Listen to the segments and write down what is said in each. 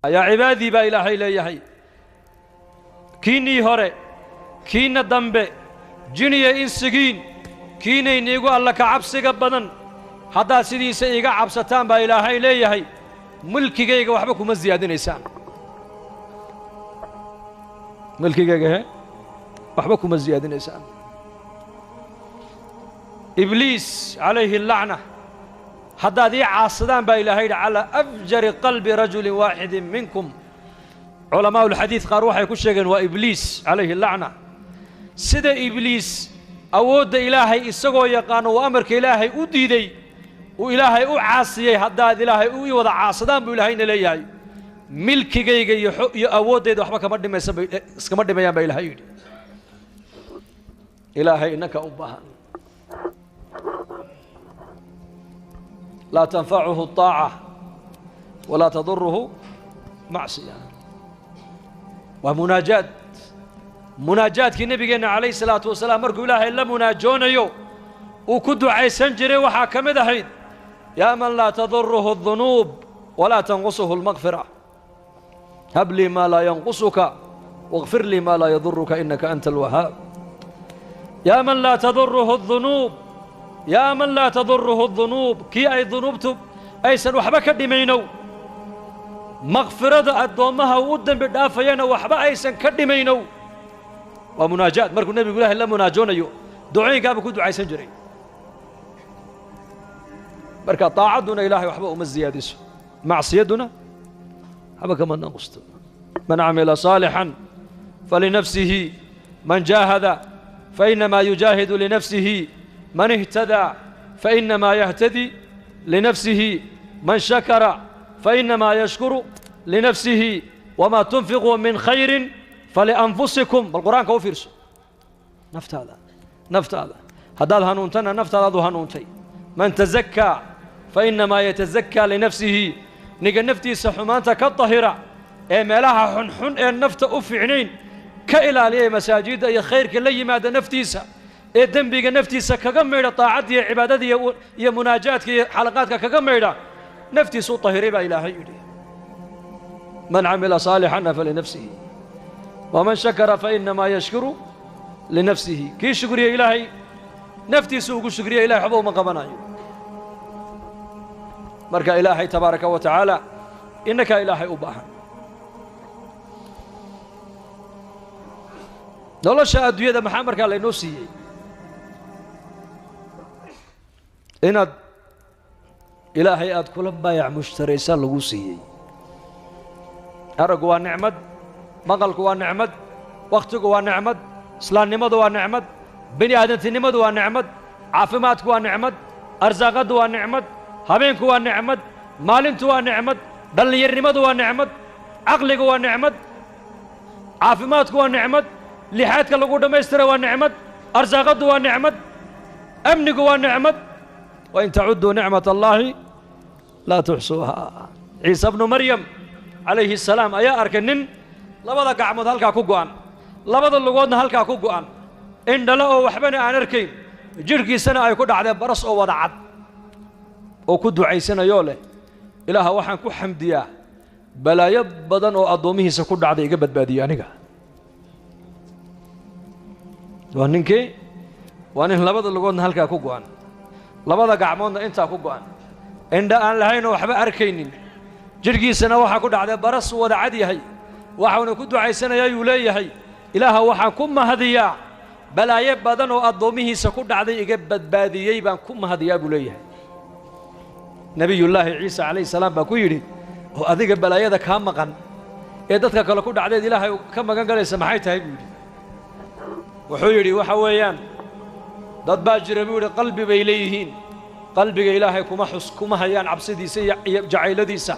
يا عبادي با إلهي ليهي كيني هوري كينا دنبي جيني إنسجين كيني نيقو الله كعبسي قبضن حدا سيدي سيقا عبستان با إلهي ليهي ملكي جيغا وحبكم الزيادين إسان ملكي جيغا وحبكم الزيادين إسان إبليس عليه اللعنة حدا دي عاصدان با إلهي على أفجر قلب رجل واحد منكم علماء الحديث قاروحا يكون شيئا وإبليس عليه اللعنة سيدا إبليس أود إلهي إساقو يقانو وأمرك إلهي أديدي وإلهي أعاصيي حدا إلهي وضع عاصدان با إلهي نليهي ملكي جيغا يأود دي وحبك مدي ميان با إلهي إلهي إنك أباها لا تنفعه الطاعة ولا تضره معصية ومناجات كي نبينا عليه الصلاة والسلام مركو إلهي إلا مناجون يو وكدو عيسان جري وحاكم دهين يا من لا تضره الذنوب ولا تنقصه المغفرة هب لي ما لا ينقصك واغفر لي ما لا يضرك إنك أنت الوهاب يا من لا تضره الذنوب يا من لا تضره الذنوب كي أي ذنوبتم أيسن وحبك دمينو مغفرة الدومها ودن بالدافيين وحبا أيسن كدمينو ومناجات مركو النبي يقول إلا مناجون يو دعين قابل كو دعاي سنجري مركا طاعتنا إلهي وحبا أمزيادس معصيتنا حبا كمان نقصد من عمل صالحا فلنفسه من جاهد فإنما يجاهد لنفسه من اهتدى فإنما يهتدي لنفسه من شكر فإنما يشكر لنفسه وما تنفقوا من خير فلأنفسكم بالقرآن كوفيرس نفت هذا هذا هنونتنا نفت هذا هنونتي من تزكى فإنما يتزكى لنفسه نيجا نفتي سحمانتا كالطهرة مالها حنحن النفط أفعنين كإلالية مساجد يا خير كلي ماذا نفتيسا دنبيغا نفتيسا كغميرا طاعتي يا عبادتي يا مناجاتك يا حلقاتك كغميرا نفتيسو طهري با إلهي من عمل صالحا فلنفسه ومن شكر فإنما يشكر لنفسه كي شكر يا إلهي نفتيسو شكر يا إلهي حبو مقبناي مركا إلهي تبارك وتعالى إنك إلهي أباها nolosha adduunyada maxaa markaa laynoo siiyey inaad ilaahay aad kula baayac mushtaraysa lagu siiyey araggu waa nicmad maqalku waa nicmad wakhtigu waa nicmad islaamnimadu waa nicmad bini aadantinimadu waa nicmad caafimaadku waa nicmad arsaaqadu waa nicmad habeenku waa nicmad maalintu waa nicmad dhallinyarnimadu waa nicmad caqligu waa nicmad caafimaadku waa nicmad لحياتك اللي قد ميستر ونعمت أرزاقته ونعمت أمنك ونعمت وإن تعدوا نعمة الله لا تحصوها عيسى ابن مريم عليه السلام أيا أركنن لبدا قعمد هلكا كوغوان لبدا اللقودنا هلكا كوغوان إن دلقوا وحبنا أنركين جركي سنة أيكود على برس أو وضعت وكدوا عيسنا يوله إلها وحن كو حمديا بلا يبدن وأضومه سكود على إجابة باديانك وانكي وانه لبدا لغودنا هلكا ku go'an labada gacmoodna inta ku go'an inda aan lahayn waxba arkaynin jirkiisana waxa ku dhacday baras wada cad yahay waxaanu ku ducaysanayay uu leeyahay ilaaha waxa ku mahadiyaa balaaye badan oo adoomihiisa ku dhacday iga badbaadiyay baan ku mahadiyaa buu leeyahay nabiyullaahi ciisa alayhi salaam baa ku yiri oo adiga balaayada ka maqan ee dadka kale ku dhacday ilaahay ka magan galaysa maxay tahay buu wuxuu yiri waxa weeyaan dad baa jira buu yiri qalbi bay leeyihiin qalbiga ilaahay kuma hayaan cabsidiisa iyo jacayladiisa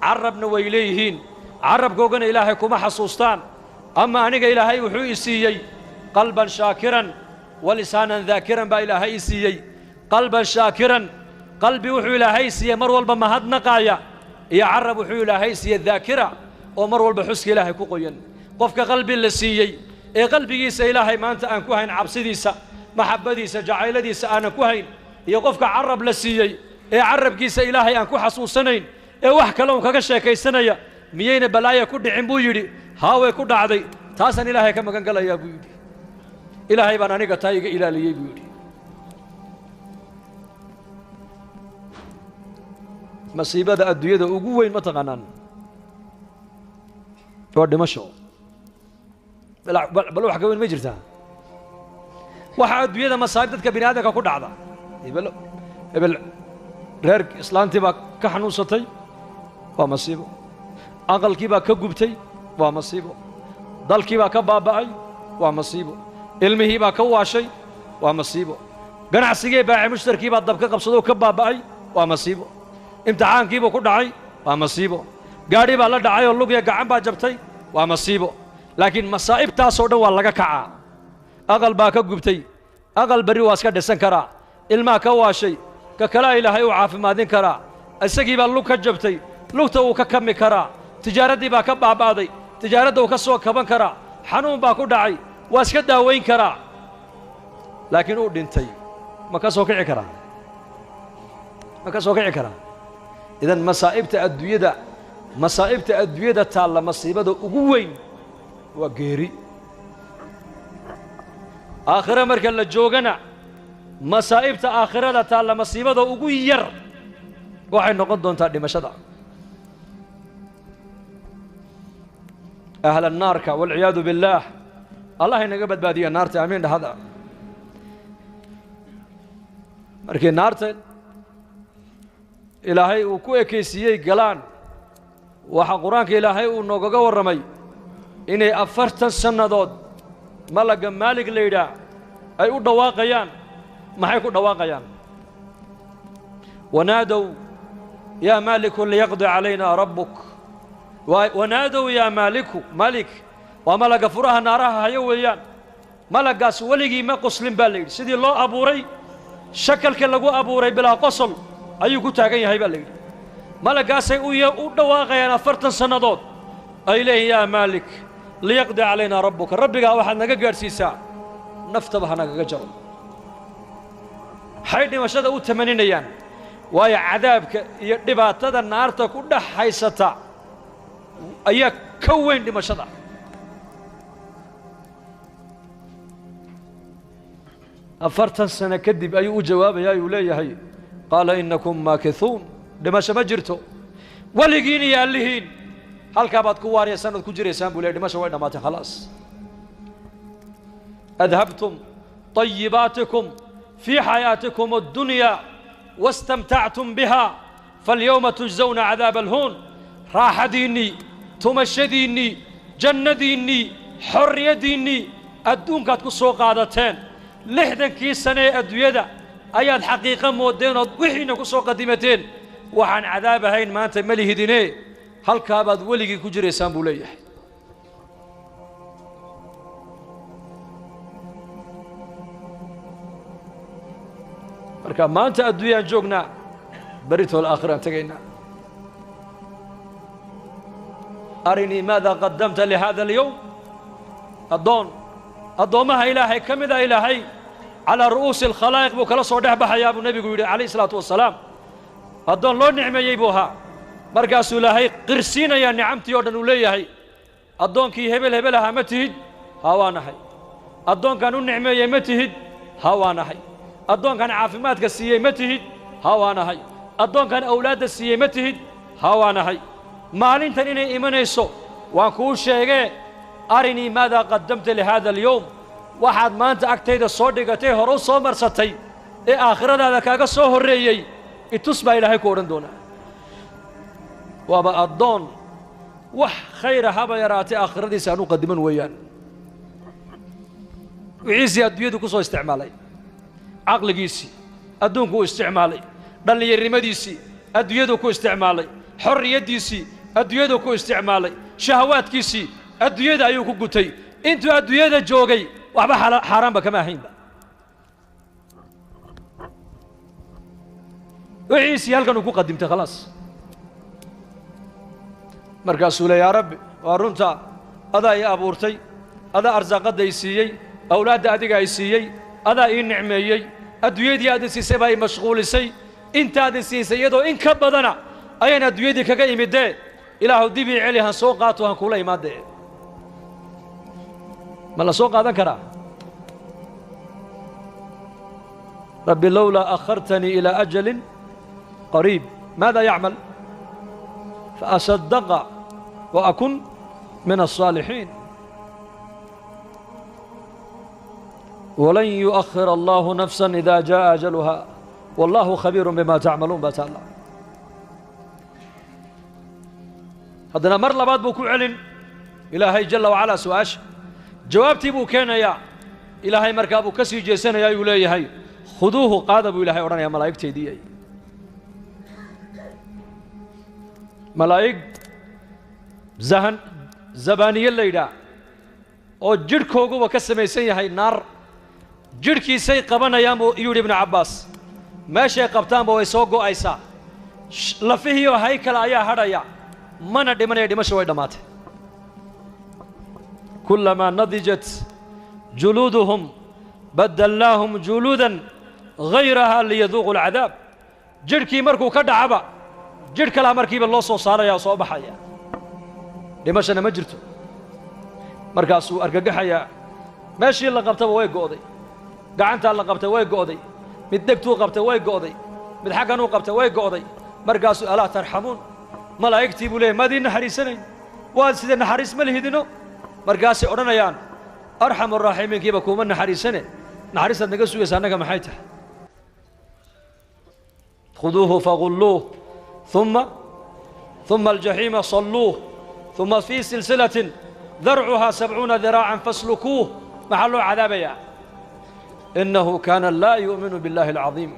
carabna way leeyihiin carabkoogana ilaahay kuma xasuustaan ama aniga ilaahay wuxuu isiiyay qalban shaakiran wa lisaanan dhaakiran baa ilaahay isiiyay qalban shaakiran qalbi wuxuu ilaahay isiiyay mar walba mahadnaqaya iyo carab wuxuu ilaahay isiiyay dhaakira oo mar walba xuska ilaahay ku qoyan qofka qalbi la siiyay ee qalbigiisa ilaahay maanta aan ku hayn cabsidiisa maxabadiisa jacayladiisa aan ku hayn iyo qofka carab la siiyay ee carabkiisa ilaahay aan ku xasuusanayn ee wax kale uu kaga sheekaysanaya miyayna balaaya ku dhicin buu yidhi haa way ku dhacday taasaan ilaahay ka magan galayaa buu yidhi ilaahay baan aniga taa iga ilaaliyey buu yidhi masiibada adduunyada ugu weyn ma taqaanaan waa dhimasho bal wax ka weyn ma jirtaa waxa adduunyada masaa'ib dadka bini aadamka ku dhacda hebel reer islaantii baa ka xanuunsatay waa masiibo aqalkii baa ka gubtay waa masiibo dalkii baa ka baaba'ay waa masiibo ilmihii baa ka waashay waa masiibo ganacsigii baaci mushtarkii baa dab ka qabsadoo ka baaba'ay waa masiibo imtixaankiibuu ku dhacay waa masiibo gaadhi baa la dhacay oo lug iyo gacan baa jabtay waa masiibo laakiin masaa'ibtaasoo dhan waa laga kacaa aqal baa ka gubtay aqal berri waa iska dhisan karaa ilmaa ka waashay ka kalea ilaahay uu caafimaadin karaa isagii baa lug ka jabtay lugta uu ka kami karaa tijaaraddii baa ka baaba'day tijaaradda uu ka soo kaban karaa xanuun baa ku dhacay waa iska daawayn karaa laakiin uu dhintay ma ka soo kici karaa ma ka soo kici karaa idan masaa'ibta adduunyada taalla masiibada ugu weyn waa geeri aakhire marka la joogana masaa'ibta aakhirada taalla masiibada ugu yar waxay noqon doontaa dhimashada ahla naarka walciyaadu billaah allah inaga badbaadiya naarta amiin dhahada markii naarta ilaahay uu ku ekaysiiyey galaan waxaa qur-aanka ilaahay uu noogaga warramay inay 40 sannadood malagga maalig la yidhaah ay u dhawaaqayaan maxay ku dhawaaqayaan wanaadow yaa maaliku liyaqdi calaynaa rabbuk wanaadow yaa maaliku malik waa malagga furaha naaraha hayo weeyaan malaggaas weligii ma qoslin baa la yidhi sidii loo abuuray shakalka lagu abuuray bilaa qosol ayuu ku taagan yahay baa la yidhi malaggaasay u dhawaaqayaan 40 sannadood ay leeyihin yaa maalik liyaqdi calaynaa rabbuka rabbigaa waxaad naga gaadhsiisaa naftaba ha nagaga jaro waxay dhimashada u tamaninayaan waayo cadaabka iyo dhibaatada naarta ku dhex haysata ayaa ka weyn dhimashada afartan sano kadib ayuu u jawaabayaa ayuu leeyahay qaala innakum maakithuun dhimasho ma jirto weligiin iyo allihiin halkaa baad ku waaryaysaan ood ku jiraysaan buu leeyahy dhimasho way dhammaatay khalaas adhabtum طيباتكم في حياتكم الدنيا واستمتعتم بها فاليوم تجزون عذاب الهون راحة ديني تمشى ديني جنة ديني حرية ديني أدون كاتكو سوق عادتين لحدا كي سنة أدوية أياد حقيقة مودين وحينا كو سوق قديمتين وحان عذاب هين ما أنت مليه ديني هل كابد ولي كجري سامبوليه marka maanta adduunyaan joognaa baritool aakhiraan tagaynaa arinii maada qadamta lihada alyowm addoommaha ilaahay ka mida ilaahay calaa ru'uusi alkhalaa'iq buu kala soo dhex baxayaa buu nebigu yidhi calayhi salaatu wasalaam addoon loo nicmeeyey buu ahaa markaasuu ilaahay qirsiinayaa nicamtii oo dhan uu leeyahay addoonkii hebel hebel ahaa ma tihid haa waa nahay addoonkaan u nicmeeyey ma tihid haa waa nahay addoonkan caafimaadka siiyey ma tihid haa waa nahay addoonkan awlaadda siiyey ma tihid haa waa nahay maalintan inay imanayso waan kuu sheegee arinii maadaa qaddamta lihaada alyowm waxaad maanta agtayda soo dhigatay hore u soo marsatay ee aakhiradaada kaaga soo horreeyey itus baa ilaahay ku odhan doonaa waaba addoon wax khayra haba yaraatay aakhiradiisa aan u qadiman weeyaan wixiisii adduunyadu ku soo isticmaalay caqligiisii adduunku u isticmaalay dhallinyarnimadiisii adduunyaduu ku isticmaalay xorriyaddiisii adduunyaduu ku isticmaalay shahawaadkiisii adduunyada ayuu ku gutay intuu adduunyada joogay waxba xaaraanba kama ahaynba wixiisii halkan uu ku qadimtay khalaas markaasuu le yaa rabbi waa runta adaa ii abuurtay adaa arsaaqadda i siiyey awlaadda adiga ay siiyey adaa ii nicmeeyey adduunyadii aadin siisay baa ii mashquulisay intaadin siisay iyadoo in ka badana ayaan adduunyadii kaga imidee إلهو دبي عليها سوقات وهنكولي مادة ما لا سوق هذا كرا ربي لولا أخرتني إلى أجل قريب ماذا يعمل فأصدق وأكن من الصالحين ولن يؤخر الله نفسا إذا جاء أجلها والله خبير بما تعملون بتعالى هذا مر لباد بوكو علن إلهي جل وعلا سواش جوابتي بو كان يا إلهي مركابو كسي جيسان يا يولي هاي خذوه قادبوا إلهي وراني يا ملايكتي دي ملايك زهن زبانية الليلة oo jirkooguba ka samaysan yahay naar jirkiisay qabanayaan oo yiri ibn Abbas meeshay qabtaanba way soo go'aysaa lafihiyo haykal ayaa hadhaya mana dhimanay dhimasho way dhamaatay kullama nadijat juluduhum badalnahum juludan ghayraha liyadhuqu al'adab jirkii markuu ka dhacaba jir kala markiiba loo soo saaraya soo baxaya dhimashana ma jirto markaasuu argagaxaya meeshii la qabtaba way go'day gacanta la qabtay way go'day mid degtuu qabtay way go'day mid xaqanuu qabtay way go'day markaasuu alaa tarxamuun malaa'igtii buu leeyahay maadiina xariisanay waa sida naxariis ma lihidino markaasay odhanayaan arxamu raaximiinkiiba kuma naxariisane naxariisaad naga sugaysa annaga maxay tahay khuduuhu fagulluuh ثم الجحيم صلوه ثم في سلسلة ذرعها 70 ذراعا فاسلكوه محل عذاب يا إنه كان لا يؤمن بالله العظيم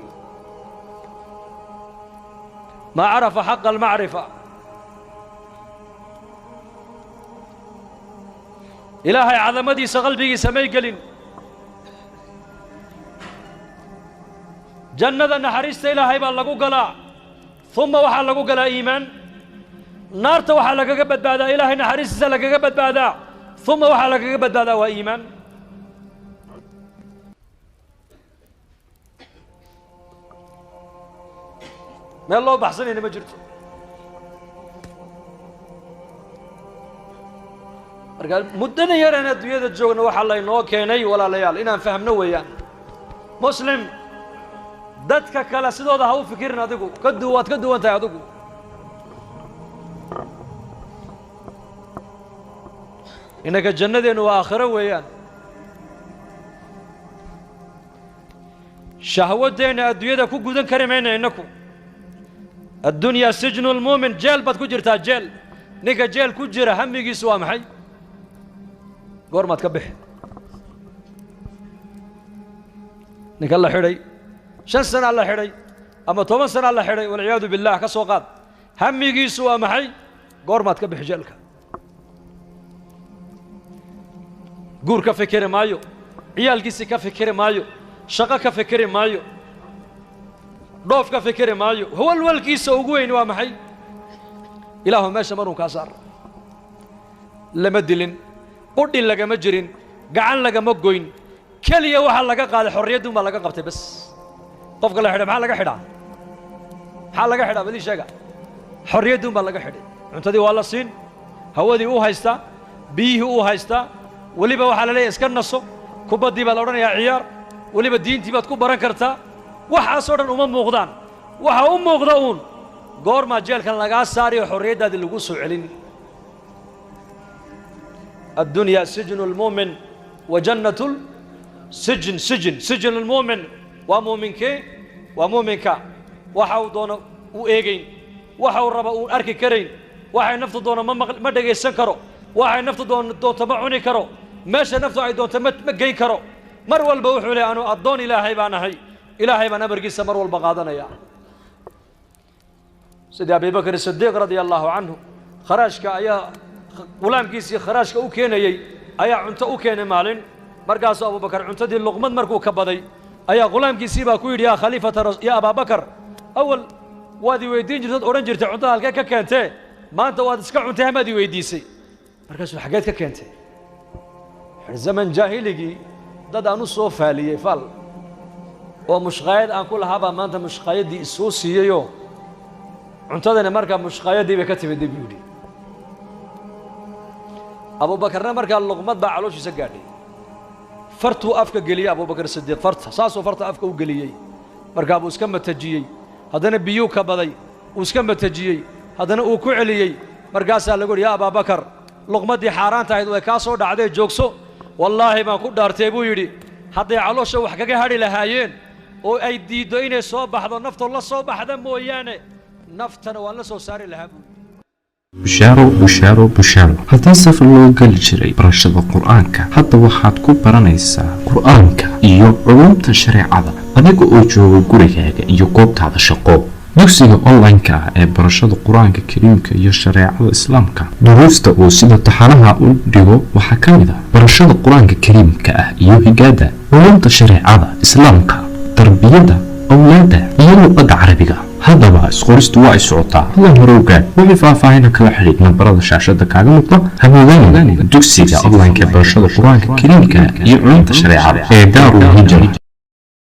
ما عرف حق المعرفة إلهي عظمتي سقلبي سمي قلن جنة نحرست إلهي بالله قلا ثم وحال لقو قلا إيمان نارته waxaa lagaga badbaadaa ilaahay naxariistiisa lagaga badbaadaa thumma waxaa lagaga badbaadaa waa iimaan meel loo baxsanayna ma jirto marka muddadan yar aan adduunyada joogno waxaa laynoo keenay walaalayaal inaan fahmno weeyaan muslim dadka kale sidooda ha u fikirin adigu waad ka duwan tahay adigu إنك جنة وآخرة ويان شهوة دينا الدنيا كو جودن كريمين إنكو الدنيا سجن المؤمن جيل بتكو جرتا جيل نيكا جيل كو جرا هم يجي سوا محي قور ما تكبح نيكا الله حري 5 سنة الله حري أما 8 سنة الله حري والعياذ بالله كسوقات هم يجي سوا محي قور ما تكبح جيلك قور كفكر مايو عيال كيسي كفكر مايو شقا كفكر مايو ضوف كفكر مايو هو الوالكيس وقوين وامحي إله ما شمرون كاسار لما دلين قد لقى مجرين قعان لقى مقوين كليا وحال لقى قال حرية دوما لقى قبته بس طفق الله حدا محال لقى حدا حال لقى حدا بدي شقا حرية دوما لقى حدا انتدي والله سين هو دي هايستا بيه هايستا waliba waxa la leeyahay iska naso kubadii baa la oranayaa ciyaar waliba diintii baad ku baran kartaa waxa soo dhan uma muuqdaan waxa u muuqda uun goorma jeelkan laga saariyo xorriyadaada lagu soo celin الدنيا سجن المؤمن وجنة سجن المؤمن ومؤمنك waxau doono u eegayn waxau raba uu arki karayn waxay naftu doono ma dhageysan karo waxay naftu doonto ma cuni karo meesha naftu ay doonto ma geyn karo mar walba wuxuu leeyahay anu adoon ilaahay baan ahay ilaahay baan amarkiisa mar walba qaadanaya sida Abu Bakr as-Siddiq radiyallahu anhu kharashka ayaa qulaamkiisii kharashka u keenayay ayaa cunto u keenay maalin markaas Abu Bakr cuntadii luqmad markuu ka baday ayaa qulaamkiisii baa ku yiri ya khalifata ya Abu Bakr awal waadi weydiin jirtay oran jirtay cuntada halkee ka keentay maanta waad iska cuntay hamaadi weydiisay markaasuu xageed ka keentay zaman jaahiligi dad aanu soo faaliyay fal oo mushqaayad aan ku lahaaba maanta mushqaayadii soo siiyayo cuntadana marka mushqaayadii bay ka timid dibudi أبو بكر مركا اللقمة بعلوش يسجعني فرتو أفك قليا أبو بكر الصديق فرت ساسو فرت أفك وقليي مركا أبو سكمة تجيي هذا بيوك بدي وسكمة تجيي هذا أوكو عليي مركا سأل يقول يا أبا بكر لقمة دي حاران تايد وكاسو دعدي جوكسو والله ما كنت دارتيبو يدي حتى علوش وحكاكي هاري لهايين oo ay diido inay soo baxdo nafta la soo baxda mooyaane naftana waa la soo saari lahaa bushaaro haddii safar loo geli jiray barashada qur-aanka hadda waxaad ku baranaysaa qur-aanka iyo culumta shareecada adiga oo jooga gurigaaga iyo goobtaada shaqo dugsiga online-ka ah ee barashada qur-aanka kariimka iyo shareecada islaamka duruusta uu sida taxanaha u dhigo waxaa ka mid ah barashada qur-aanka kariimka ah iyo higaada culumta shareecada islaamka tarbiyada awlaada iyo luqadda carabiga haddaba isqoristu waa ay socotaa hadan hore ogaad wixii faahfaahin kala xiriir nambarada shaashada kaaga muuqda hamoodaan dugsiga online-ka barashada qur-aanka kariimka iyo culumta shareecada ee daarul hijra